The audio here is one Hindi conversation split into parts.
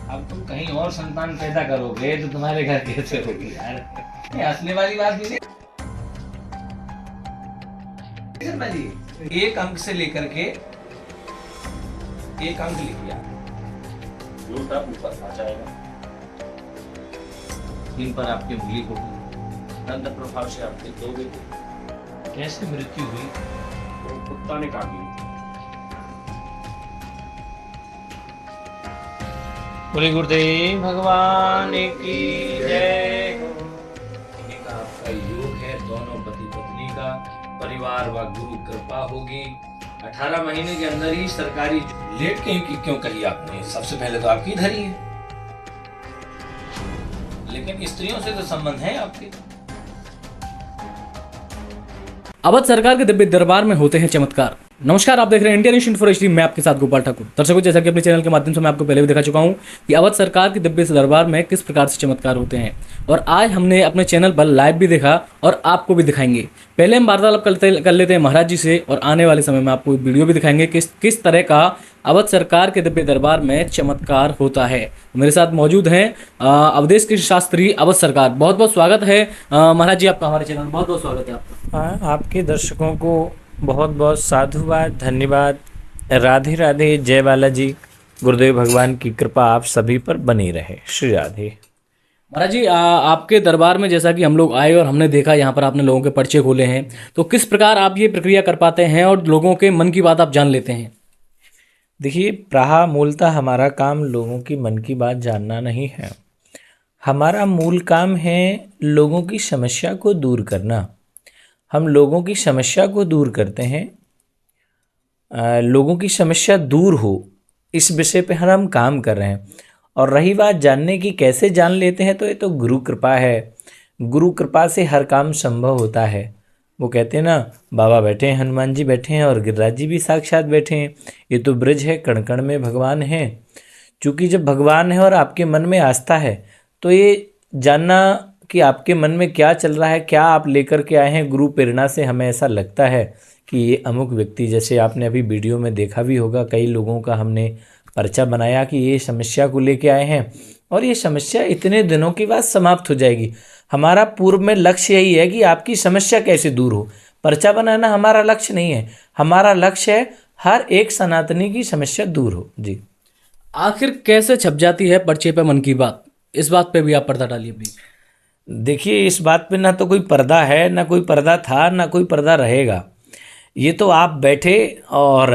अब तुम कहीं और संतान पैदा करोगे तो तुम्हारे घर कैसे होगी यार? ये हंसने वाली बात भी नहीं शर्मा जी। एक अंक से लेकर के एक अंक लिखिए, उल्टा ऊपर आ जाएगा। इन पर आपकी उंगली होगी। दंड प्रभाव से आपके 2 बेटे। कैसे मृत्यु हुई? वो कुत्ता ने काट ली। बोले गुरुदेव भगवान की जय। का आपका योग है, दोनों पति पत्नी का, परिवार व गुरु कृपा होगी। 18 महीने के अंदर ही सरकारी लेट के क्यों कही आपने? सबसे पहले तो आपकी धरी है, लेकिन स्त्रियों से तो संबंध है आपके। अवध सरकार के दिव्य दरबार में होते हैं चमत्कार। नमस्कार, आप देख रहे हैं इंडियन न्यूज़ फॉर HD। मैं आपके साथ गोपाल ठाकुर। दर्शकों, जैसा कि अपने चैनल के माध्यम से मैं आपको पहले भी दिखा चुका हूं कि अवध सरकार के दिव्य दरबार में किस प्रकार से चमत्कार होते हैं, और आज हमने अपने चैनल पर लाइव भी देखा और आपको भी दिखाएंगे। पहले हम वार्तालाप कर लेते हैं महाराज जी से, और आने वाले समय में आपको वीडियो भी दिखाएंगे किस तरह का अवध सरकार के दिव्य दरबार में चमत्कार होता है। मेरे साथ मौजूद हैं अवधेश कृष्ण शास्त्री, अवध सरकार। बहुत बहुत स्वागत है महाराज जी आपका हमारे चैनल में। बहुत बहुत स्वागत है आपका। आपके दर्शकों को बहुत बहुत साधुवाद, धन्यवाद। राधे राधे, जय बालाजी। गुरुदेव भगवान की कृपा आप सभी पर बनी रहे। श्री राधे। महाराज जी, आपके दरबार में जैसा कि हम लोग आए और हमने देखा यहाँ पर आपने लोगों के पर्चे खोले हैं, तो किस प्रकार आप ये प्रक्रिया कर पाते हैं और लोगों के मन की बात आप जान लेते हैं? देखिए, मूलतः हमारा काम लोगों की मन की बात जानना नहीं है। हमारा मूल काम है लोगों की समस्या को दूर करना। हम लोगों की समस्या को दूर करते हैं, लोगों की समस्या दूर हो, इस विषय पे हम काम कर रहे हैं। और रही बात जानने की, कैसे जान लेते हैं, तो ये तो गुरु कृपा है। गुरु कृपा से हर काम संभव होता है। वो कहते हैं ना, बाबा बैठे हैं, हनुमान जी बैठे हैं और गिरिराज जी भी साक्षात बैठे हैं। ये तो ब्रज है, कण कण में भगवान है। चूँकि जब भगवान है और आपके मन में आस्था है, तो ये जानना कि आपके मन में क्या चल रहा है, क्या आप लेकर के आए हैं। गुरु प्रेरणा से हमें ऐसा लगता है कि ये अमुक व्यक्ति, जैसे आपने अभी वीडियो में देखा भी होगा, कई लोगों का हमने पर्चा बनाया कि ये समस्या को लेके आए हैं और ये समस्या इतने दिनों के बाद समाप्त हो जाएगी। हमारा पूर्व में लक्ष्य यही है कि आपकी समस्या कैसे दूर हो। पर्चा बनाना हमारा लक्ष्य नहीं है। हमारा लक्ष्य है हर एक सनातनी की समस्या दूर हो। जी। आखिर कैसे छप जाती है पर्चे पे मन की बात? इस बात पे भी आप पर्दा डालिए प्लीज। देखिए, इस बात पे ना तो कोई पर्दा है, ना कोई पर्दा था, ना कोई पर्दा रहेगा। ये तो आप बैठे और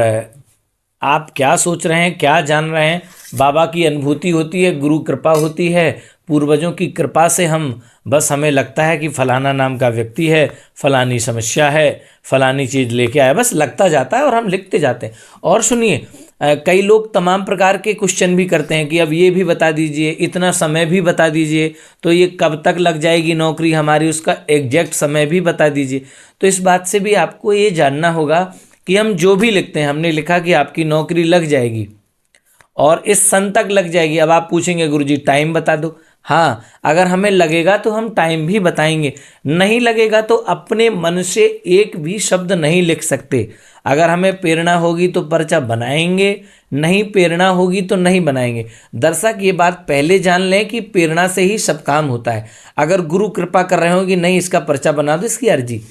आप क्या सोच रहे हैं, क्या जान रहे हैं, बाबा की अनुभूति होती है, गुरु कृपा होती है, पूर्वजों की कृपा से हम बस हमें लगता है कि फलाना नाम का व्यक्ति है, फलानी समस्या है, फलानी चीज़ लेके आया, बस लगता जाता है और हम लिखते जाते हैं। और सुनिए, कई लोग तमाम प्रकार के क्वेश्चन भी करते हैं कि अब ये भी बता दीजिए, इतना समय भी बता दीजिए, तो ये कब तक लग जाएगी नौकरी हमारी, उसका एग्जैक्ट समय भी बता दीजिए। तो इस बात से भी आपको ये जानना होगा कि हम जो भी लिखते हैं, हमने लिखा कि आपकी नौकरी लग जाएगी और इस सन तक लग जाएगी। अब आप पूछेंगे गुरुजी टाइम बता दो। हाँ, अगर हमें लगेगा तो हम टाइम भी बताएंगे, नहीं लगेगा तो अपने मन से एक भी शब्द नहीं लिख सकते। अगर हमें प्रेरणा होगी तो पर्चा बनाएंगे, नहीं प्रेरणा होगी तो नहीं बनाएंगे। दर्शक, ये बात पहले जान लें कि प्रेरणा से ही सब काम होता है। अगर गुरु कृपा कर रहे हो कि नहीं इसका पर्चा बना दो, इसकी अर्जी,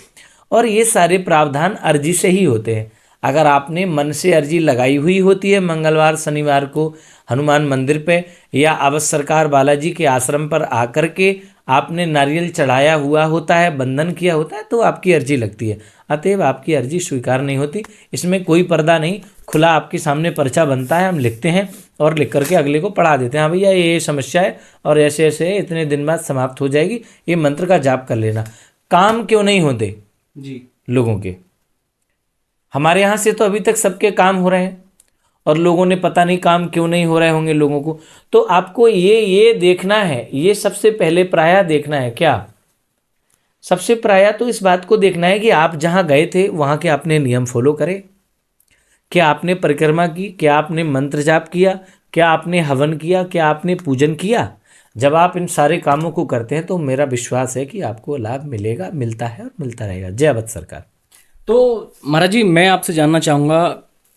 और ये सारे प्रावधान अर्जी से ही होते हैं। अगर आपने मन से अर्जी लगाई हुई होती है मंगलवार शनिवार को हनुमान मंदिर पे या अवध सरकार बालाजी के आश्रम पर आकर के आपने नारियल चढ़ाया हुआ होता है, बंधन किया होता है, तो आपकी अर्जी लगती है। अतएव आपकी अर्जी स्वीकार नहीं होती। इसमें कोई पर्दा नहीं, खुला आपके सामने पर्चा बनता है, हम लिखते हैं और लिख करके अगले को पढ़ा देते हैं। हाँ भैया, ये समस्या है और ऐसे ऐसे इतने दिन बाद समाप्त हो जाएगी, ये मंत्र का जाप कर लेना। काम क्यों नहीं होते जी लोगों के? हमारे यहाँ से तो अभी तक सबके काम हो रहे हैं और लोगों ने पता नहीं काम क्यों नहीं हो रहे होंगे लोगों को। तो आपको ये देखना है, ये सबसे पहले प्रायः देखना है। क्या सबसे प्रायः तो इस बात को देखना है कि आप जहाँ गए थे वहाँ के आपने नियम फॉलो करे, क्या आपने परिक्रमा की, क्या आपने मंत्र जाप किया, क्या आपने हवन किया, क्या आपने पूजन किया। जब आप इन सारे कामों को करते हैं तो मेरा विश्वास है कि आपको लाभ मिलेगा, मिलता है और मिलता रहेगा। जय अवध सरकार। तो महाराज जी, मैं आपसे जानना चाहूँगा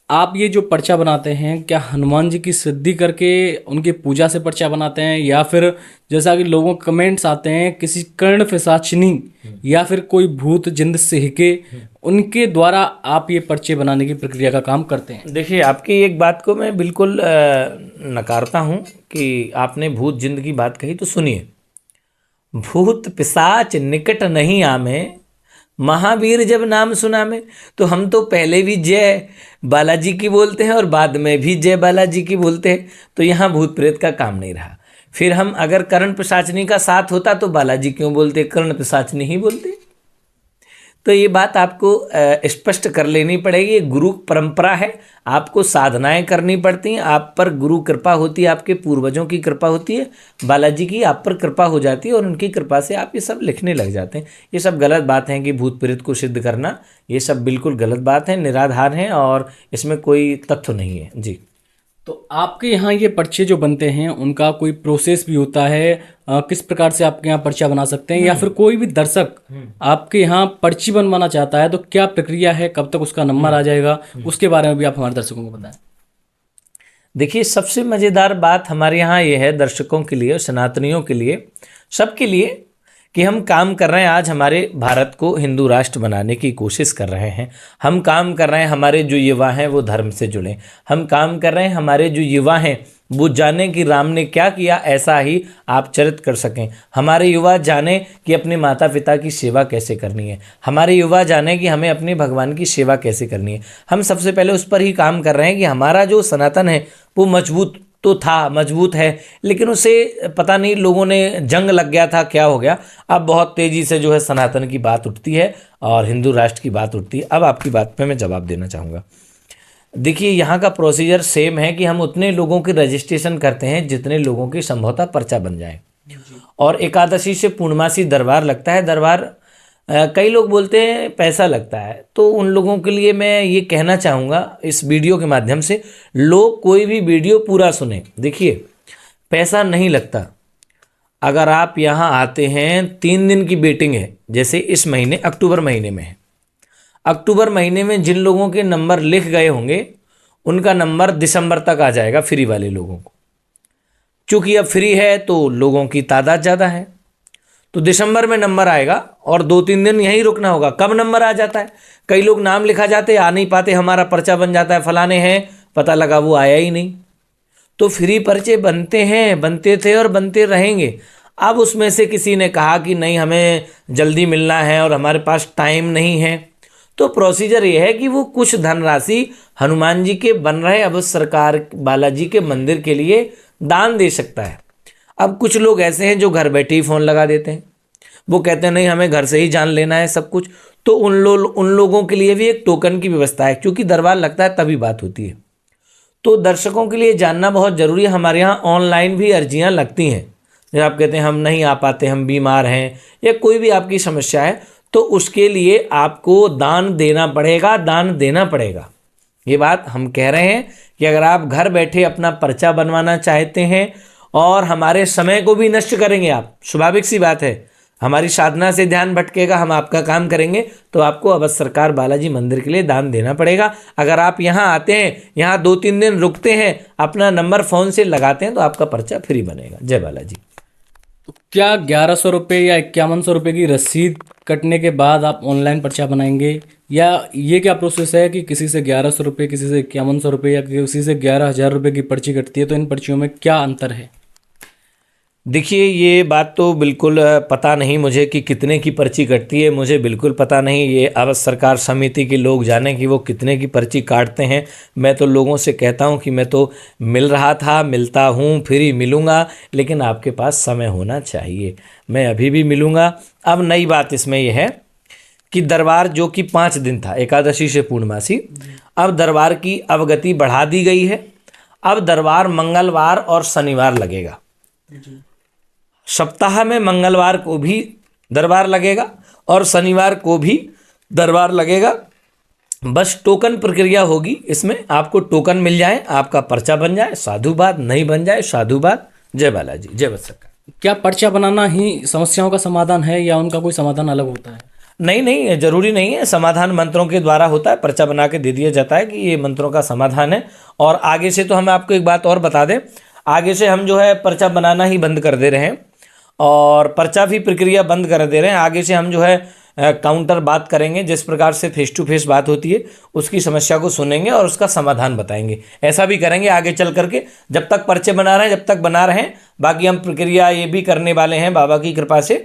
आप ये जो पर्चा बनाते हैं, क्या हनुमान जी की सिद्धि करके उनकी पूजा से पर्चा बनाते हैं, या फिर जैसा कि लोगों के कमेंट्स आते हैं किसी कर्ण पिशाचिनी या फिर कोई भूत जिंद सिंह के उनके द्वारा आप ये पर्चे बनाने की प्रक्रिया का काम करते हैं? देखिए, आपकी एक बात को मैं बिल्कुल नकारता हूँ कि आपने भूत जिंद की बात कही, तो सुनिए। भूत पिशाच निकट नहीं आमे, महावीर जब नाम सुना में। तो हम तो पहले भी जय बालाजी की बोलते हैं और बाद में भी जय बालाजी की बोलते हैं, तो यहाँ भूत प्रेत का काम नहीं रहा। फिर हम अगर कर्ण पिशाचनी का साथ होता तो बालाजी क्यों बोलते, कर्ण पिशाचनी ही बोलते। तो ये बात आपको स्पष्ट कर लेनी पड़ेगी। ये गुरु परंपरा है, आपको साधनाएं करनी पड़ती हैं, आप पर गुरु कृपा होती है, आपके पूर्वजों की कृपा होती है, बालाजी की आप पर कृपा हो जाती है और उनकी कृपा से आप ये सब लिखने लग जाते हैं। ये सब गलत बात है कि भूत प्रेत को सिद्ध करना, ये सब बिल्कुल गलत बात है, निराधार हैं और इसमें कोई तथ्य नहीं है जी। तो आपके यहाँ ये पर्चे जो बनते हैं उनका कोई प्रोसेस भी होता है? किस प्रकार से आपके यहाँ पर्चा बना सकते हैं, या फिर कोई भी दर्शक आपके यहाँ पर्ची बनवाना चाहता है तो क्या प्रक्रिया है, कब तक उसका नंबर आ जाएगा, उसके बारे में भी आप हमारे दर्शकों को बताएं। देखिए, सबसे मज़ेदार बात हमारे यहाँ ये है दर्शकों के लिए, सनातनियों के लिए, सबके लिए, कि हम काम कर रहे हैं। आज हमारे भारत को हिंदू राष्ट्र बनाने की कोशिश कर रहे हैं। हम काम कर रहे हैं हमारे जो युवा हैं वो धर्म से जुड़ें। हम काम कर रहे हैं हमारे जो युवा हैं वो जाने कि राम ने क्या किया, ऐसा ही आप चरित कर सकें। हमारे युवा जाने कि अपने माता पिता की सेवा कैसे करनी है। हमारे युवा जाने कि हमें अपने भगवान की सेवा कैसे करनी है। हम सबसे पहले उस पर ही काम कर रहे हैं कि हमारा जो सनातन है वो मजबूत तो था, मजबूत है, लेकिन उसे पता नहीं लोगों ने जंग लग गया था, क्या हो गया। अब बहुत तेज़ी से जो है सनातन की बात उठती है और हिंदू राष्ट्र की बात उठती है। अब आपकी बात पे मैं जवाब देना चाहूँगा। देखिए, यहाँ का प्रोसीजर सेम है कि हम उतने लोगों की रजिस्ट्रेशन करते हैं जितने लोगों की संभवतः पर्चा बन जाए, और एकादशी से पूर्णमासी दरबार लगता है। दरबार कई लोग बोलते हैं पैसा लगता है, तो उन लोगों के लिए मैं ये कहना चाहूँगा इस वीडियो के माध्यम से, लोग कोई भी वीडियो पूरा सुने। देखिए, पैसा नहीं लगता। अगर आप यहाँ आते हैं, 3 दिन की वेटिंग है, जैसे इस महीने अक्टूबर महीने में है। अक्टूबर महीने में जिन लोगों के नंबर लिख गए होंगे उनका नंबर दिसंबर तक आ जाएगा, फ्री वाले लोगों को। चूँकि अब फ्री है तो लोगों की तादाद ज़्यादा है, तो दिसंबर में नंबर आएगा और 2-3 दिन यहीं रुकना होगा। कब नंबर आ जाता है, कई लोग नाम लिखा जाते, आ नहीं पाते, हमारा पर्चा बन जाता है, फलाने हैं, पता लगा वो आया ही नहीं। तो फ्री पर्चे बनते हैं, बनते थे और बनते रहेंगे। अब उसमें से किसी ने कहा कि नहीं, हमें जल्दी मिलना है और हमारे पास टाइम नहीं है, तो प्रोसीजर ये है कि वो कुछ धनराशि हनुमान जी के बन रहे अब सरकार बालाजी के मंदिर के लिए दान दे सकता है। अब कुछ लोग ऐसे हैं जो घर बैठे ही फ़ोन लगा देते हैं, वो कहते हैं नहीं, हमें घर से ही जान लेना है सब कुछ। तो उन लोगों के लिए भी एक टोकन की व्यवस्था है, क्योंकि दरबार लगता है तभी बात होती है। तो दर्शकों के लिए जानना बहुत ज़रूरी है, हमारे यहाँ ऑनलाइन भी अर्जियाँ लगती हैं। जब आप कहते हैं हम नहीं आ पाते, हम बीमार हैं, या कोई भी आपकी समस्या है, तो उसके लिए आपको दान देना पड़ेगा, दान देना पड़ेगा। ये बात हम कह रहे हैं कि अगर आप घर बैठे अपना पर्चा बनवाना चाहते हैं और हमारे समय को भी नष्ट करेंगे आप, स्वाभाविक सी बात है, हमारी साधना से ध्यान भटकेगा, हम आपका काम करेंगे, तो आपको अवश्य सरकार बालाजी मंदिर के लिए दान देना पड़ेगा। अगर आप यहाँ आते हैं, यहाँ 2-3 दिन रुकते हैं, अपना नंबर फ़ोन से लगाते हैं, तो आपका पर्चा फ्री बनेगा। जय बालाजी। तो क्या 1100 रुपये या 5100 रुपये की रसीद कटने के बाद आप ऑनलाइन पर्चा बनाएंगे, या ये क्या प्रोसेस है कि किसी से 1100 रुपये, किसी से 5100 रुपये, या किसी से 11,000 रुपये की पर्ची कटती है? तो इन पर्चियों में क्या अंतर है? देखिए, ये बात तो बिल्कुल पता नहीं मुझे कि कितने की पर्ची कटती है, मुझे बिल्कुल पता नहीं। ये अवश्य सरकार समिति के लोग जाने कि वो कितने की पर्ची काटते हैं। मैं तो लोगों से कहता हूँ कि मैं तो मिल रहा था, मिलता हूँ, फिर ही मिलूँगा, लेकिन आपके पास समय होना चाहिए। मैं अभी भी मिलूँगा। अब नई बात इसमें यह है कि दरबार जो कि 5 दिन था, एकादशी से पूर्णमासी, अब दरबार की अवगति बढ़ा दी गई है। अब दरबार मंगलवार और शनिवार लगेगा। सप्ताह में मंगलवार को भी दरबार लगेगा और शनिवार को भी दरबार लगेगा। बस टोकन प्रक्रिया होगी, इसमें आपको टोकन मिल जाए, आपका पर्चा बन जाए, साधुवाद, नहीं बन जाए साधुवाद। जय बालाजी, जय वत्स सरकार। क्या पर्चा बनाना ही समस्याओं का समाधान है, या उनका कोई समाधान अलग होता है? नहीं नहीं, जरूरी नहीं है, समाधान मंत्रों के द्वारा होता है, पर्चा बना के दे दिया जाता है कि ये मंत्रों का समाधान है। और आगे से तो हम आपको एक बात और बता दें, आगे से हम जो है पर्चा बनाना ही बंद कर दे रहे हैं और पर्चा भी प्रक्रिया बंद कर दे रहे हैं। आगे से हम जो है काउंटर बात करेंगे, जिस प्रकार से फेस टू फेस बात होती है उसकी समस्या को सुनेंगे और उसका समाधान बताएंगे। ऐसा भी करेंगे आगे चल करके, जब तक पर्चे बना रहे हैं जब तक बना रहे हैं। बाकी हम प्रक्रिया ये भी करने वाले हैं बाबा की कृपा से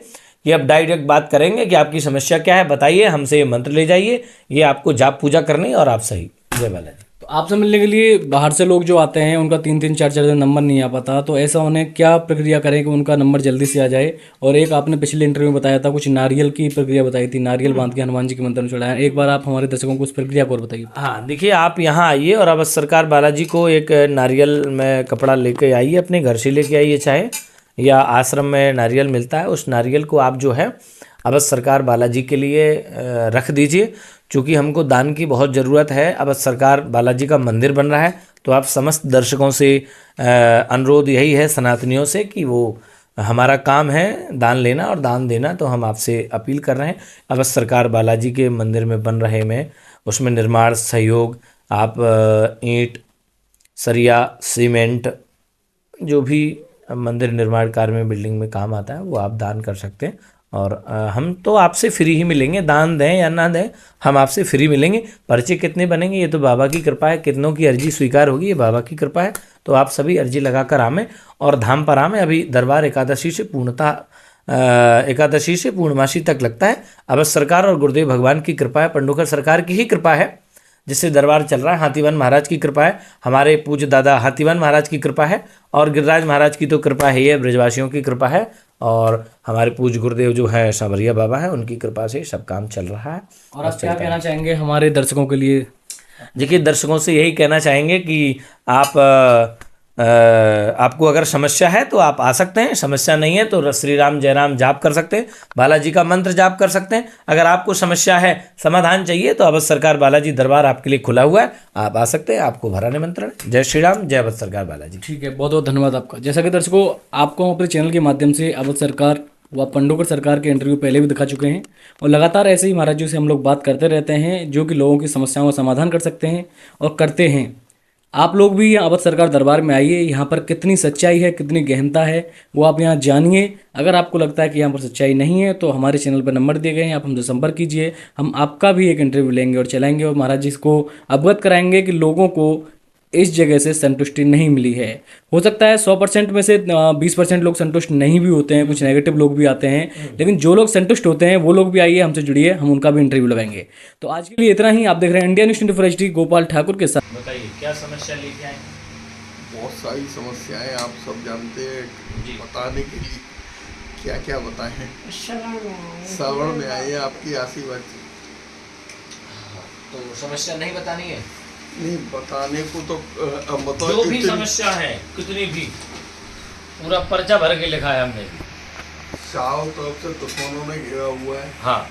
कि अब डायरेक्ट बात करेंगे कि आपकी समस्या क्या है, बताइए, हमसे ये मंत्र ले जाइए, ये आपको जाप पूजा करनी और आप सही। जय बालाजी। तो आपसे मिलने के लिए बाहर से लोग जो आते हैं उनका 3-3 4-4 दिन नंबर नहीं आ पाता, तो ऐसा उन्हें क्या प्रक्रिया करें कि उनका नंबर जल्दी से आ जाए। और एक आपने पिछले इंटरव्यू में बताया था, कुछ नारियल की प्रक्रिया बताई थी, नारियल बांध के हनुमान जी के मंत्र में चढ़ाया। एक बार आप हमारे दर्शकों को उस प्रक्रिया को और बताइए। हाँ देखिए, आप यहाँ आइए और अब सरकार बालाजी को एक नारियल में कपड़ा लेके आइए, अपने घर से लेके आइए, चाहे या आश्रम में नारियल मिलता है, उस नारियल को आप जो है अब सरकार बालाजी के लिए रख दीजिए। चूँकि हमको दान की बहुत ज़रूरत है, अब सरकार बालाजी का मंदिर बन रहा है, तो आप समस्त दर्शकों से अनुरोध यही है, सनातनियों से, कि वो हमारा काम है दान लेना और दान देना, तो हम आपसे अपील कर रहे हैं। अब सरकार बालाजी के मंदिर में बन रहे में उसमें निर्माण सहयोग आप ईंट, सरिया, सीमेंट, जो भी मंदिर निर्माण कार्य में बिल्डिंग में काम आता है वो आप दान कर सकते हैं। और हम तो आपसे फ्री ही मिलेंगे, दान दें या ना दें हम आपसे फ्री मिलेंगे। पर्चे कितने बनेंगे ये तो बाबा की कृपा है, कितनों की अर्जी स्वीकार होगी ये बाबा की कृपा है। तो आप सभी अर्जी लगाकर आमें और धाम पर आमें। अभी दरबार एकादशी से पूर्णमासी तक लगता है। अब सरकार और गुरुदेव भगवान की कृपा है, पंडोकर सरकार की ही कृपा है जिससे दरबार चल रहा है। हाथीवन महाराज की कृपा है, हमारे पूज्य दादा हाथीवन महाराज की कृपा है, और गिरिराज महाराज की तो कृपा है, ब्रजवासियों की कृपा है, और हमारे पूज्य गुरुदेव जो है सांवरिया बाबा है, उनकी कृपा से सब काम चल रहा है। और आप क्या कहना चाहेंगे हमारे दर्शकों के लिए? देखिए, दर्शकों से यही कहना चाहेंगे कि आपको अगर समस्या है तो आप आ सकते हैं, समस्या नहीं है तो श्री राम जय राम जाप कर सकते हैं, बालाजी का मंत्र जाप कर सकते हैं। अगर आपको समस्या है, समाधान चाहिए, तो अवध सरकार बालाजी दरबार आपके लिए खुला हुआ है, आप आ सकते हैं, आपको भरा निमंत्रण। जय श्री राम, जय अवध सरकार बालाजी। ठीक है, बहुत बहुत धन्यवाद आपका। जैसा कि दर्शकों, आपको हम अपने चैनल के माध्यम से अवध सरकार व पंडोकर सरकार के इंटरव्यू पहले भी दिखा चुके हैं, और लगातार ऐसे ही महाराज जी से हम लोग बात करते रहते हैं, जो कि लोगों की समस्याओं का समाधान कर सकते हैं और करते हैं। आप लोग भी अवध सरकार दरबार में आइए, यहाँ पर कितनी सच्चाई है, कितनी गहनता है, वो आप यहाँ जानिए। अगर आपको लगता है कि यहाँ पर सच्चाई नहीं है तो हमारे चैनल पर नंबर दिए गए हैं, आप हमसे संपर्क कीजिए, हम आपका भी एक इंटरव्यू लेंगे और चलाएंगे और महाराज जी को अवगत कराएंगे कि लोगों को इस जगह से संतुष्टि नहीं मिली है। हो सकता है 100% में से 20% लोग संतुष्ट नहीं भी होते हैं, कुछ नेगेटिव लोग भी आते हैं, लेकिन जो लोग संतुष्ट होते हैं वो लोग भी आइए, हमसे जुड़िए, हम उनका भी इंटरव्यू लगाएंगे। तो आज के लिए इतना ही। आप देख रहे हैं India news 24 HD Gopal Thakur के साथ। बताइए क्या समस्या लेके आए? बहुत सारी समस्याएं आप सब जानते हैं, बताने के लिए क्या क्या बताएं। श्रवण में आए हैं, आपकी आशीर्वाद। तो समस्या नहीं बतानी है? नहीं बताने को तो मतलब जो भी समस्या है, कितनी भी, पूरा पर्चा भर के लिखा है हमने। चारों तरफ से दुश्मनों ने घेरा हुआ है। हाँ,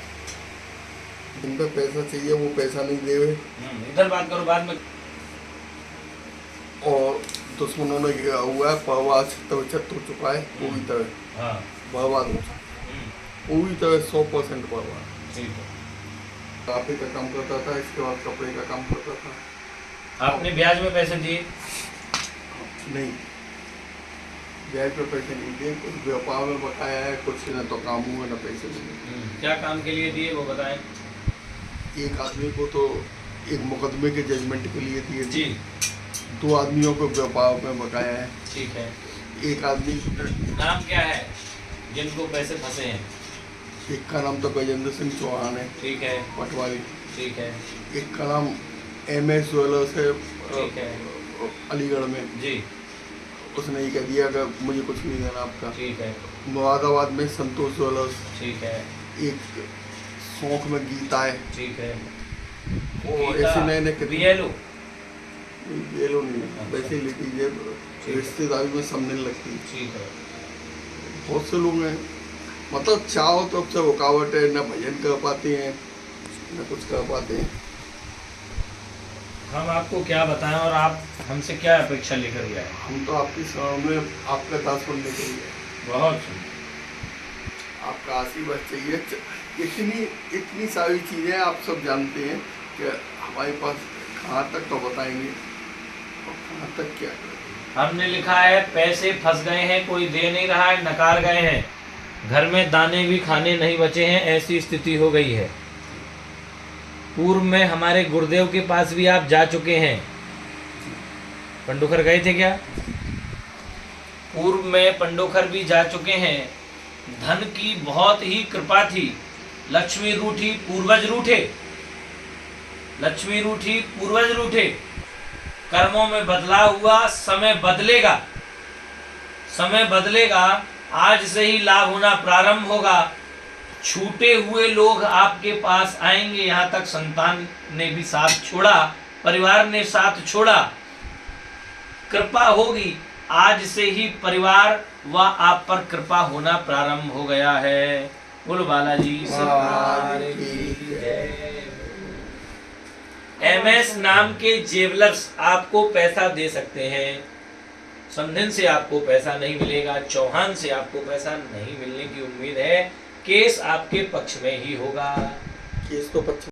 जिन पे पैसा चाहिए वो पैसा नहीं दे रहे, इधर बात करो बाद में। और दुश्मनों ने घेरा हुआ है। परिवार छत हो चुका है पूरी तरह, हाँ, बर्बाद हो चुका है पूरी तरह, 100% बर्बाद। ठीक है। काफी का काम करता था, इसके बाद कपड़े का काम करता था। आपने ब्याज में पैसे दिए? नहीं, ब्याज पे पैसे नहीं दिए, कुछ व्यापार में बकाया है, कुछ न तो काम हुआ न पैसे दिए। क्या काम के लिए दिए वो बताएं। एक आदमी को तो एक मुकदमे के जजमेंट के लिए दिए जी। 2 आदमियों को व्यापार में बकाया है। ठीक है। एक आदमी, नाम क्या है जिनको पैसे फंसे हैं? एक का नाम तो गजेंद्र सिंह चौहान है, ठीक है, पटवारी। ठीक है, एक का नाम MS ज्वेलर्स है, ठीक है, अलीगढ़ में। जी, उसने ये कह दिया कि मुझे कुछ नहीं देना आपका। ठीक है, मुरादाबाद में संतोष ज्वेलर्स, ठीक है, एक सौंख में गीता है, ठीक है। और ऐसे नए नए BLO? ये लो नहीं, वैसे ही लेती है, रिश्तेदारी में समझने लगती है। ठीक है। बहुत से लोग हैं, मतलब चाहो तो अब से रुकावट है, न भजन कर पाते हैं न कुछ कर पाते हैं। हम आपको क्या बताएं और आप हमसे क्या अपेक्षा लेकर के आए? हम तो आपकी शरण में आपका दास बनने के लिए। बहुत आपका आशीर्वाद चाहिए। इतनी सारी चीज़ें आप सब जानते हैं कि हमारे पास कहाँ तक तो बताएंगे और कहाँ तक क्या करेंगे। हमने लिखा है पैसे फंस गए हैं, कोई दे नहीं रहा है, नकार गए हैं, घर में दाने भी खाने नहीं बचे हैं, ऐसी स्थिति हो गई है। पूर्व में हमारे गुरुदेव के पास भी आप जा चुके हैं। पंडोखर गए थे क्या? पूर्व में पंडोखर भी जा चुके हैं। धन की बहुत ही कृपा थी। लक्ष्मी रूठी पूर्वज रूठे, लक्ष्मी रूठी पूर्वज रूठे। कर्मों में बदलाव हुआ, समय बदलेगा, समय बदलेगा। आज से ही लाभ होना प्रारंभ होगा। छूटे हुए लोग आपके पास आएंगे। यहाँ तक संतान ने भी साथ छोड़ा, परिवार ने साथ छोड़ा, कृपा होगी। आज से ही परिवार व आप पर कृपा होना प्रारंभ हो गया है। बोलो बालाजी सरकार की जय। MS नाम के जेवलर्स आपको पैसा दे सकते हैं। समधिन से आपको पैसा नहीं मिलेगा, चौहान से आपको पैसा नहीं मिलने की उम्मीद है। केस आपके पक्ष में ही होगा। केस तो पक्ष